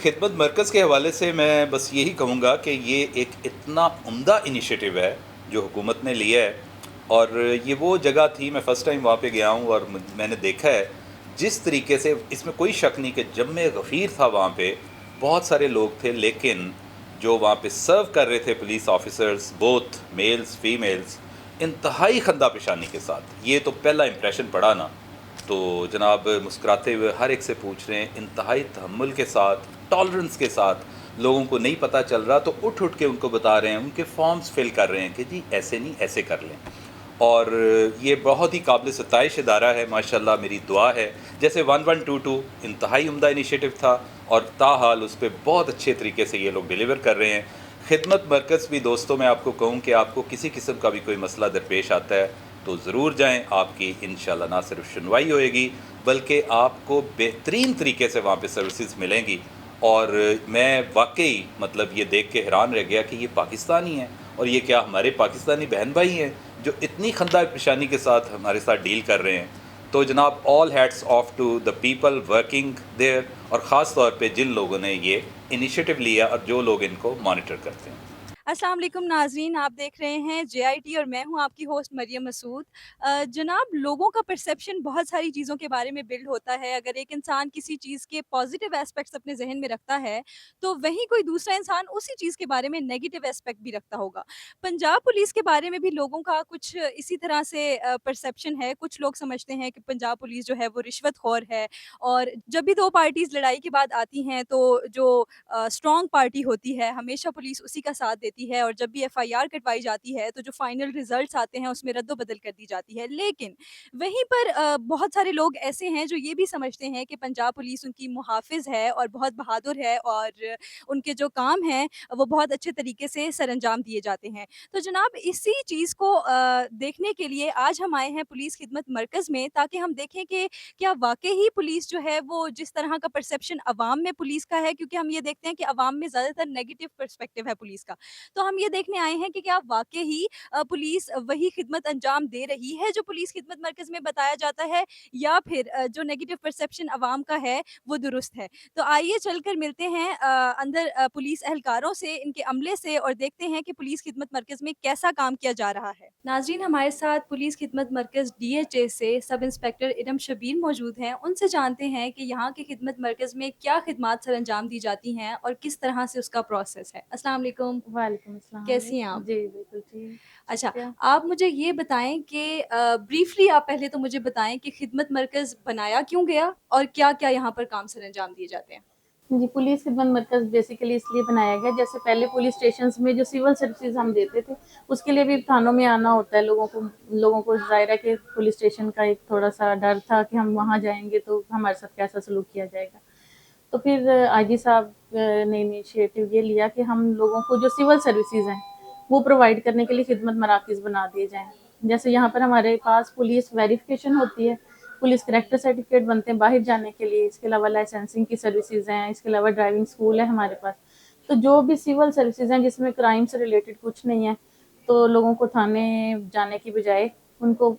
खिदमत मरकज़ के हवाले से मैं बस यही कहूँगा कि ये एक इतना उम्दा इनिशिएटिव है जो हुकूमत ने लिया है। और ये वो जगह थी, मैं फ़र्स्ट टाइम वहाँ पे गया हूँ और मैंने देखा है जिस तरीके से, इसमें कोई शक नहीं कि जब मैं गफ़ीर था वहाँ पे बहुत सारे लोग थे, लेकिन जो वहाँ पे सर्व कर रहे थे police officers, both mails females, इंतहाई खंदा पेशानी के साथ। ये तो पहला इम्प्रेशन पड़ा ना, तो जनाब मुस्कुराते हुए हर एक से पूछ रहे हैं, इंतहाई तहम्मुल के साथ, टॉलरेंस के साथ। लोगों को नहीं पता चल रहा तो उठ उठ के उनको बता रहे हैं, उनके फॉर्म्स फिल कर रहे हैं कि जी ऐसे नहीं ऐसे कर लें। और ये बहुत ही काबिल सताइश इदारा है, माशाल्लाह मेरी दुआ है। जैसे 1122 इंतहाई उम्दा इनिशिएटिव था और ताहाल उस पर बहुत अच्छे तरीके से ये लोग डिलीवर कर रहे हैं। खिदमत मरकज़ भी दोस्तों, मैं आपको कहूँ कि आपको किसी किस्म का भी कोई मसला दरपेश आता है तो ज़रूर जाएँ। आपकी इंशाल्लाह ना सिर्फ सुनवाई होएगी बल्कि आपको बेहतरीन तरीके से वहाँ पे सर्विसेज मिलेंगी। और मैं वाक़ई मतलब ये देख के हैरान रह गया कि ये पाकिस्तानी हैं और ये क्या हमारे पाकिस्तानी बहन भाई हैं जो इतनी खंदा पेशानी के साथ हमारे साथ डील कर रहे हैं। तो जनाब all hats off to the people working there, और ख़ास तौर पे जिन लोगों ने ये इनिशिएटिव लिया और जो लोग इनको मॉनिटर करते हैं। अस्सलाम वालेकुम नाज़रीन, आप देख रहे हैं जेआईटी और मैं हूं आपकी होस्ट मरियम मसूद। जनाब, लोगों का परसेप्शन बहुत सारी चीज़ों के बारे में बिल्ड होता है। अगर एक इंसान किसी चीज़ के पॉजिटिव एस्पेक्ट्स अपने जहन में रखता है, तो वहीं कोई दूसरा इंसान उसी चीज़ के बारे में नेगेटिव एस्पेक्ट भी रखता होगा। पंजाब पुलिस के बारे में भी लोगों का कुछ इसी तरह से परसेप्शन है। कुछ लोग समझते हैं कि पंजाब पुलिस जो है वो रिश्वतखोर है, और जब भी दो पार्टीज़ लड़ाई की बात आती हैं तो जो स्ट्रॉन्ग पार्टी होती है हमेशा पुलिस उसी का साथ देती है, और जब भी एफआईआर कटवाई जाती है तो जो फाइनल रिजल्ट्स आते हैं उसमें रद्दो-बदल कर दी जाती है। लेकिन वहीं पर बहुत सारे लोग ऐसे हैं जो ये भी समझते हैं कि पंजाब पुलिस उनकी मुहाफ़िज़ है और बहुत बहादुर है, और उनके जो काम हैं वो बहुत अच्छे तरीके से सरअंजाम दिए जाते हैं। तो जनाब, इसी चीज़ को देखने के लिए आज हम आए हैं पुलिस खिदमत मरकज़ में, ताकि हम देखें कि क्या वाक़ई ही पुलिस जो है वो जिस तरह का परसेप्शन अवाम में पुलिस का है, क्योंकि हम ये देखते हैं कि अवाम में ज़्यादातर नेगेटिव पर्सपेक्टिव है पुलिस का। तो हम ये देखने आए हैं कि क्या वाक़ई ही पुलिस वही खिदमत अंजाम दे रही है जो पुलिस खिदमत मरकज़ में बताया जाता है, या फिर जो नेगेटिव परसेप्शन अवाम का है वो दुरुस्त है। तो आइए चलकर मिलते हैं अंदर पुलिस एहलकारों से, इनके अमले से, और देखते हैं कि पुलिस खिदमत मरकज़ में कैसा काम किया जा रहा है। नाज़रीन, हमारे साथ पुलिस खिदमत मरकज़ डीएचए से सब इंस्पेक्टर इरम शबीर मौजूद हैं। उनसे जानते हैं कि यहाँ के खिदमत मरकज़ में क्या खिदमात सरअंजाम दी जाती हैं और किस तरह से उसका प्रोसेस है। अस्सलाम वालेकुम, वालेकुम अस्सलाम। कैसी हैं आप? जी, बिल्कुल ठीक, अच्छा, शुक्रिया। आप मुझे ये बताएँ कि ब्रीफ़ली आप पहले तो मुझे बताएँ कि खिदमत मरकज़ बनाया क्यों गया और क्या-क्या यहाँ पर काम सरअंजाम दिए जाते हैं? जी, पुलिस खिदमत मरकज़ बेसिकली इसलिए बनाया गया, जैसे पहले पुलिस स्टेशंस में जो सिविल सर्विसेज़ हम देते थे, उसके लिए भी थानों में आना होता है लोगों को ज़ाहिर है कि पुलिस स्टेशन का एक थोड़ा-सा डर था कि हम वहाँ जाएँगे तो हमारे साथ कैसा सलूक किया जाएगा। तो फिर आईजी साहब ने इनिशिएटिव ये लिया कि हम लोगों को जो सिविल सर्विसेज़ हैं, वो प्रोवाइड करने के लिए खिदमत मराकज़ बना दिए जाएँ। जैसे यहाँ पर हमारे पास पुलिस वेरिफ़िकेशन होती है, पुलिस करैक्टर सर्टिफ़िकेट बनते हैं बाहर जाने के लिए, इसके अलावा लाइसेंसिंग की सर्विसेज़ हैं, इसके अलावा ड्राइविंग स्कूल है हमारे पास। तो जो भी सिविल सर्विसेज़ हैं जिसमें क्राइम से रिलेटेड कुछ नहीं है, तो लोगों को थाने जाने की बजाय उनको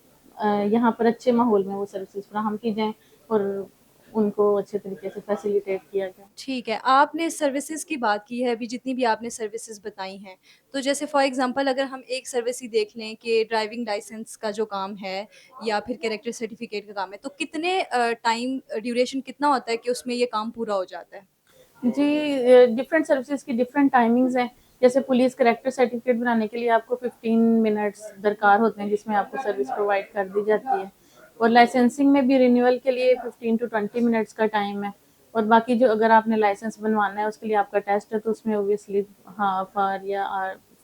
यहाँ पर अच्छे माहौल में वो सर्विसेज़ फ्राहम की जाएँ और उनको अच्छे तरीके से फैसिलिटेट किया जाए। ठीक है, आपने सर्विसेज़ की बात की है अभी, जितनी भी आपने सर्विसेज़ बताई हैं। तो जैसे फ़ॉर एग्ज़ाम्पल अगर हम एक सर्विस ही देख लें कि ड्राइविंग लाइसेंस का जो काम है या फिर कैरेक्टर सर्टिफ़िकेट का काम है, तो कितने टाइम ड्यूरेशन कितना होता है कि उसमें ये काम पूरा हो जाता है? जी, डिफरेंट सर्विसेज़ की डिफरेंट टाइमिंग्स हैं। जैसे पुलिस करैक्टर सर्टिफ़िकेट बनाने के लिए आपको 15 मिनट्स दरकार होते हैं, जिसमें आपको सर्विस प्रोवाइड कर दी जाती है। और लाइसेंसिंग में भी रिन्यूअल के लिए 15 टू 20 मिनट्स का टाइम है। और बाकी जो अगर आपने लाइसेंस बनवाना है, उसके लिए आपका टेस्ट है, तो उसमें ऑब्वियसली हाफ ऑवर या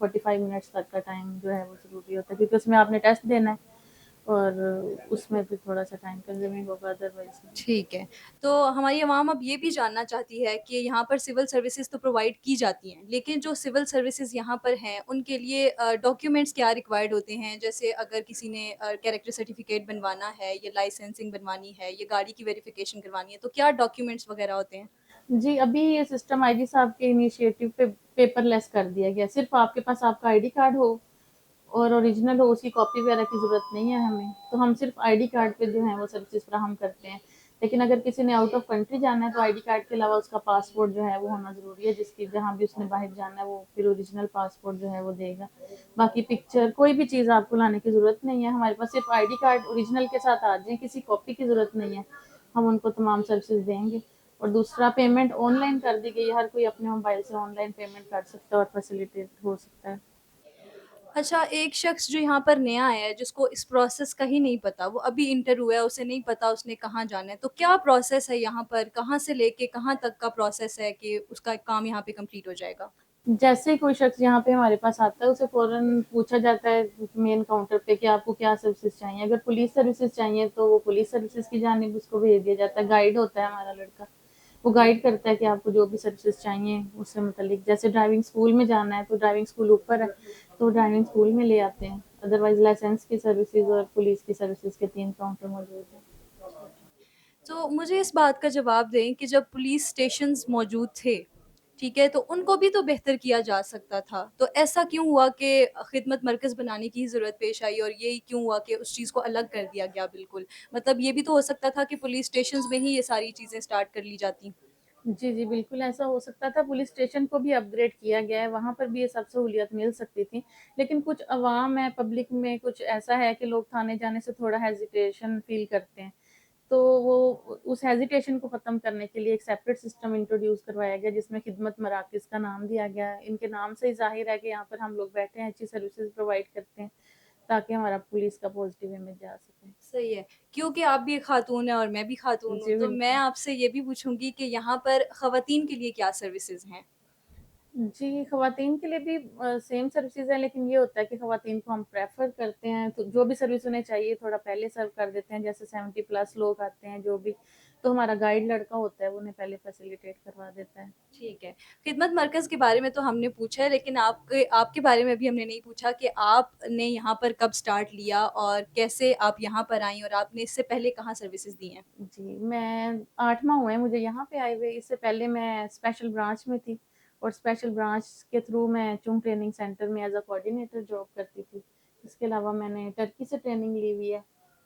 45 मिनट्स तक का टाइम जो है वो ज़रूरी होता है, क्योंकि उसमें आपने टेस्ट देना है और उसमें भी थोड़ा-सा टाइम कंज्यूमिंग होगा अदरवाइज़ नहीं। ठीक है। तो हमारी अवाम अब ये भी जानना चाहती है कि यहाँ पर सिविल सर्विसेज़ तो प्रोवाइड की जाती हैं, लेकिन जो सिविल सर्विसेज़ यहाँ पर हैं, उनके लिए डॉक्यूमेंट्स क्या रिक्वायर्ड होते हैं? जैसे अगर किसी ने कैरेक्टर सर्टिफ़िकेट बनवाना है या लाइसेंसिंग बनवानी है या गाड़ी की वेरिफ़िकेशन करवानी है, तो क्या डॉक्यूमेंट्स वग़ैरह होते हैं? जी, अभी ये सिस्टम आईजी साहब के इनिशिएटिव पे पेपरलेस कर दिया गया। सिर्फ़ आपके पास आपका आईडी कार्ड हो और ओरिजिनल हो, उसकी कॉपी वगैरह की ज़रूरत नहीं है हमें। तो हम सिर्फ़ आईडी कार्ड पे जो है वो सर्विसेज़ फ़राहम करते हैं। लेकिन अगर किसी ने आउट ऑफ कंट्री जाना है तो आईडी कार्ड के अलावा उसका पासपोर्ट जो है वो होना ज़रूरी है, जिसकी जहाँ भी उसने बाहर जाना है वो फिर ओरिजिनल पासपोर्ट जो है वो देगा। बाकी पिक्चर कोई भी चीज़ आपको लाने की ज़रूरत नहीं है, हमारे पास सिर्फ आईडी कार्ड ओरिजिनल के साथ आ जाए, किसी कॉपी की ज़रूरत नहीं है, हम उनको तमाम सर्विसेज देंगे। और दूसरा पेमेंट ऑनलाइन कर दी गई है, हर कोई अपने मोबाइल से ऑनलाइन पेमेंट कर सकता है और फैसिलिटेट हो सकता है। अच्छा, एक शख्स जो यहाँ पर नया आया है, जिसको इस प्रोसेस का ही नहीं पता, वो अभी इंटर हुआ है, उसे नहीं पता उसने कहाँ जाना है, तो क्या प्रोसेस है यहाँ पर? कहाँ से लेके कहाँ तक का प्रोसेस है कि उसका काम यहाँ पे कंप्लीट हो जाएगा? जैसे ही कोई शख्स यहाँ पे हमारे पास आता है उसे फ़ौरन पूछा जाता है मेन काउंटर पे कि आपको क्या सर्विसेज चाहिए। अगर पुलिस सर्विसेज चाहिए तो वो पुलिस सर्विसेज की जानिब उसको भेज दिया जाता है। गाइड होता है हमारा लड़का, वो गाइड करता है कि आपको जो भी सर्विसेज चाहिए उससे मुतल्लिक। जैसे ड्राइविंग स्कूल में जाना है तो ड्राइविंग स्कूल ऊपर है, तो ड्राइविंग स्कूल में ले आते हैं। अदरवाइज लाइसेंस की सर्विसेज और पुलिस की सर्विसेज के 3 काउंटर मौजूद हैं। तो मुझे इस बात का जवाब दें कि जब पुलिस स्टेशंस मौजूद थे, ठीक है, तो उनको भी तो बेहतर किया जा सकता था। तो ऐसा क्यों हुआ कि खिदमत मरकज़ बनाने की ज़रूरत पेश आई और ये क्यों हुआ कि उस चीज़ को अलग कर दिया गया बिल्कुल? मतलब ये भी तो हो सकता था कि पुलिस स्टेशंस में ही ये सारी चीज़ें स्टार्ट कर ली जाती। जी, जी, बिल्कुल ऐसा हो सकता था। पुलिस स्टेशन को भी अपग्रेड किया गया है, वहाँ पर भी ये सब सहूलियत मिल सकती थी। लेकिन कुछ अवाम है, पब्लिक में कुछ ऐसा है कि लोग थाने जाने से थोड़ा हेजिटेशन फ़ील करते हैं। तो वो उस हेजिटेशन को ख़त्म करने के लिए एक सेपरेट सिस्टम इंट्रोड्यूस करवाया गया, जिसमें खिदमत मराकज़ का नाम दिया गया है। इनके नाम से ही ज़ाहिर है कि यहाँ पर हम लोग बैठे हैं, अच्छी सर्विसेज़ प्रोवाइड करते हैं, ताकि हमारा पुलिस का पॉज़िटिव इमेज जा सके। सही है, क्योंकि आप भी एक खातून हैं और मैं भी खातून हूँ, जी, तो मैं बिल्कुल। आपसे ये भी पूछूँगी कि यहाँ पर ख़वातीन के लिए क्या सर्विसेज़ हैं? जी, ख़वातीन के लिए भी सेम सर्विसेज़ है, लेकिन ये होता है कि ख़वातीन को हम प्रेफ़र करते हैं, तो जो भी सर्विस उन्हें चाहिए थोड़ा पहले सर्व कर देते हैं। जैसे 70 प्लस लोग आते हैं जो भी, तो हमारा गाइड लड़का होता है, वो उन्हें पहले फ़ैसिलिटेट करवा देता है। ठीक है। खिदमत मरकज़ के बारे में तो हमने पूछा है, लेकिन आपके आपके बारे में भी हमने नहीं पूछा कि आपने यहाँ पर कब स्टार्ट लिया और कैसे आप यहाँ पर आईं और आपने इससे पहले कहाँ सर्विसेज़ दी हैं? जी, मैं 8 माह हुए हैं मुझे यहाँ पे आए हुए, इससे पहले मैं स्पेशल ब्रांच में थी और स्पेशल ब्रांच के थ्रू मैं चुंग ट्रेनिंग सेंटर में एज़ अ कोऑर्डिनेटर जॉब करती थी। इसके अलावा मैंने टर्की से ट्रेनिंग ली हुई है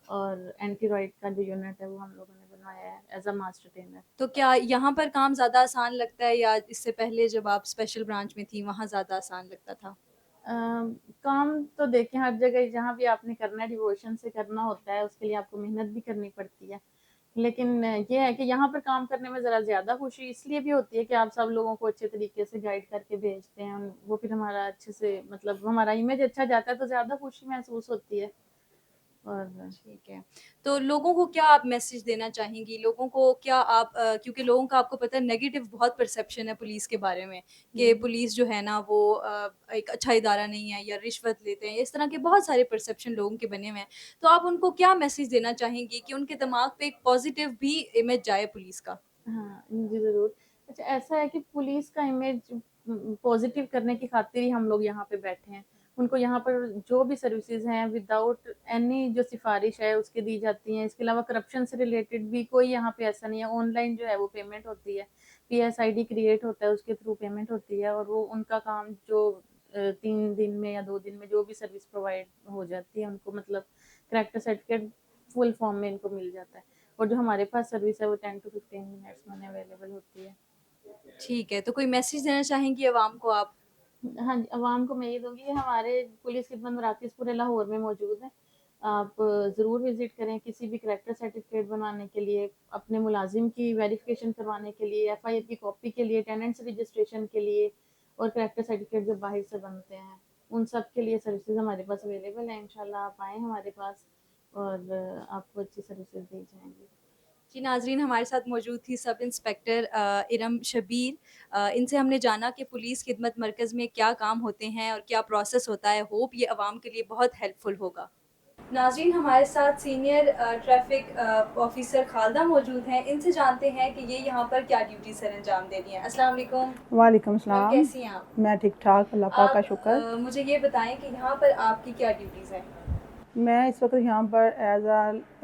और एंटीरॉयड का जो यूनिट है वो हम लोगों ने बनवाया है एज़ अ मास्टर ट्रेनर। तो क्या यहाँ पर काम ज़्यादा आसान लगता है या इससे पहले जब आप स्पेशल ब्रांच में थीं, वहाँ ज़्यादा आसान लगता था? काम तो देखिए हर जगह जहाँ भी आपने करना है डिवोशन से करना होता है, उसके लिए आपको मेहनत भी करनी पड़ती है। लेकिन ये है कि यहाँ पर काम करने में ज़रा ज़्यादा खुशी इसलिए भी होती है कि आप सब लोगों को अच्छे तरीके से गाइड करके भेजते हैं। वो फिर हमारा अच्छे से मतलब हमारा इमेज अच्छा जाता है तो ज़्यादा खुशी महसूस होती है। और ठीक है। तो लोगों को क्या आप मैसेज देना चाहेंगी? लोगों को क्या आप क्योंकि लोगों का आपको पता है नेगेटिव बहुत परसेप्शन है पुलिस के बारे में कि हुँ। पुलिस जो है ना वो एक अच्छा इदारा नहीं है या रिश्वत लेते हैं। इस तरह के बहुत सारे परसेप्शन लोगों के बने हुए हैं। तो आप उनको क्या मैसेज देना चाहेंगी कि उनके दिमाग पे एक पॉज़िटिव भी इमेज जाए पुलिस का? हाँ, जी ज़रूर। अच्छा ऐसा है कि पुलिस का इमेज पॉज़िटिव करने की खातिर ही हम लोग यहाँ पे बैठे हैं। उनको यहाँ पर जो भी सर्विसेज़ हैं विदाउट एनी जो सिफ़ारिश है उसकी दी जाती हैं। इसके अलावा करप्शन से रिलेटेड भी कोई यहाँ पे ऐसा नहीं है। ऑनलाइन जो है वो पेमेंट होती है। पीएसआईडी क्रिएट होता है उसके थ्रू पेमेंट होती है और वो उनका काम जो 3 दिन में या 2 दिन में जो भी सर्विस प्रोवाइड हो जाती है उनको मतलब करैक्टर सर्टिफ़िकेट फुल फॉर्म में इनको मिल जाता है। और जो हमारे पास सर्विस है वो 10 टू 15 मिनट्स में अवेलेबल होती है। ठीक है, तो कोई मैसेज देना चाहेंगी अवाम को आप? हाँ जी, अवाम को मैं ये दूँगी कि हमारे पुलिस खिदमत मराकज़ पूरे लाहौर में मौजूद हैं। आप ज़रूर विज़िट करें किसी भी करैक्टर सर्टिफ़िकेट बनवाने के लिए, अपने मुलाज़िम की वेरिफ़िकेशन करवाने के लिए, एफआईआर की कॉपी के लिए, टेनेंट्स रजिस्ट्रेशन के लिए और करैक्टर सर्टिफ़िकेट जो बाहर से बनते हैं, उन सब के लिए सर्विसेज़ हमारे पास अवेलेबल हैं। इंशाल्लाह आप आएँ हमारे पास और आपको अच्छी सर्विसेज़ दी जाएँगी। जी नाज़रीन, हमारे साथ मौजूद थी सब इंस्पेक्टर इरम शबीर। इनसे हमने जाना कि पुलिस खिदमत मरकज़ में क्या काम होते हैं और क्या प्रोसेस होता है। होप ये अवाम के लिए बहुत हेल्पफुल होगा। नाज़रीन, हमारे साथ सीनियर ट्रैफ़िक ऑफ़िसर खालदा मौजूद हैं। इनसे जानते हैं कि ये यहाँ पर क्या ड्यूटी सर अंजाम दे रही हैं। अस्सलाम वालेकुम। वालेकुम मैम सलाम। कैसी हैं आप? मैं ठीक-ठाक, अल्लाह पाक का आप शुक्र। मुझे ये बताएँ कि यहाँ पर आपकी क्या ड्यूटीज़ हैं? मैं इस वक़्त यहाँ पर as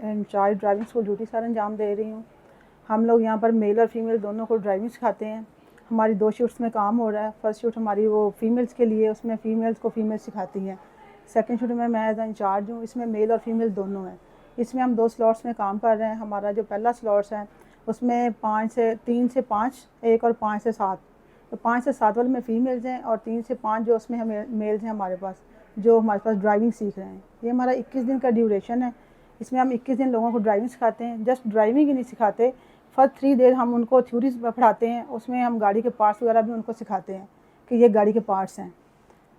incharge driving school duty sir अंजाम दे रही हूँ। हम लोग यहाँ पर मेल और फीमेल दोनों को ड्राइविंग सिखाते हैं। हमारी 2 शिफ्ट्स में काम हो रहा है। फर्स्ट शिफ्ट हमारी वो फीमेल्स के लिए, उसमें फीमेल्स को फीमेल सिखाती हैं। सेकंड शिफ्ट में मैं एज़ इंचार्ज हूँ, इसमें मेल और फीमेल दोनों हैं। इसमें हम 2 स्लॉट्स में काम कर रहे हैं। हमारा जो पहला स्लॉट्स है उसमें 3 से 5 एक और 5 से 7, तो 5 से 7 वाले में फ़ीमेल्स हैं और 3 से 5 जो उसमें हमें मेल्स हैं हमारे पास, जो हमारे पास ड्राइविंग सीख रहे हैं। ये हमारा 21 दिन का ड्यूरेशन है। इसमें हम 21 दिन लोगों को ड्राइविंग सिखाते हैं। जस्ट ड्राइविंग ही नहीं सिखाते, फर्स्ट 3 डेज़ हम उनको थ्योरीज पढ़ाते हैं, उसमें हम गाड़ी के पार्ट्स वगैरह भी उनको सिखाते हैं कि ये गाड़ी के पार्ट्स हैं।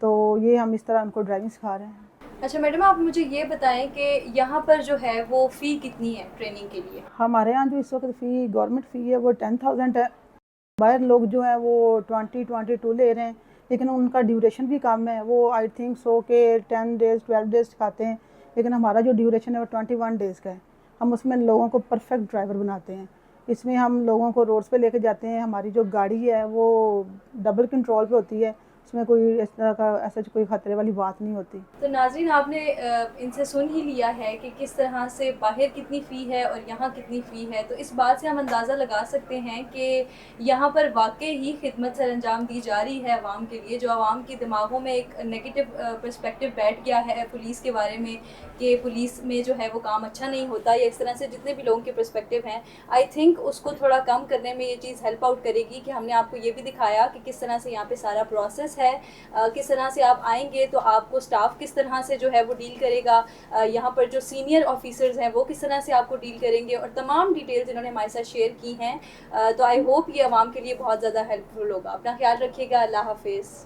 तो ये हम इस तरह उनको ड्राइविंग सिखा रहे हैं। अच्छा मैडम, आप मुझे ये बताएं कि यहाँ पर जो है वो फ़ी कितनी है ट्रेनिंग के लिए? हमारे यहाँ जो इस वक्त फ़ी गवर्नमेंट फ़ी है वो 10,000 है। बाहर लोग जो हैं वो 20-22 ले रहे हैं, लेकिन उनका ड्यूरेशन भी कम है। वो आई थिंक सो के 10 डेज़ 12 डेज़ सिखाते हैं, लेकिन हमारा जो ड्यूरेशन है वो 21 डेज़ का है। हम उसमें लोगों को परफेक्ट ड्राइवर बनाते हैं। इसमें हम लोगों को रोड्स पे लेके जाते हैं। हमारी जो गाड़ी है वो डबल कंट्रोल पे होती है, उसमें कोई इस तरह का ऐसा कोई ख़तरे वाली बात नहीं होती। तो नाज़रीन, आपने इनसे सुन ही लिया है कि किस तरह से बाहर कितनी फ़ी है और यहाँ कितनी फ़ी है। तो इस बात से हम अंदाज़ा लगा सकते हैं कि यहाँ पर वाकई ही खिदमत सरअंजाम दी जा रही है आवाम के लिए। जो आवाम के दिमागों में एक नेगेटिव पर्सपेक्टिव बैठ गया है पुलिस के बारे में कि पुलिस में जो है वो काम अच्छा नहीं होता, या इस तरह से जितने भी लोगों के पर्सपेक्टिव हैं, आई थिंक उसको थोड़ा कम करने में ये चीज़ हेल्प आउट करेगी कि हमने आपको ये भी दिखाया कि किस तरह से यहाँ पे सारा प्रोसेस है, किस तरह से आप आएंगे तो आपको स्टाफ किस तरह से जो है वो डील करेगा, यहाँ पर जो सीनियर ऑफिसर्स हैं वो किस तरह से आपको डील करेंगे, और तमाम डिटेल्स इन्होंने हमारे साथ शेयर की हैं। तो आई होप ये आवाम के लिए बहुत ज़्यादा हेल्पफुल होगा। अपना ख्याल रखिएगा। अल्लाह हाफिज़।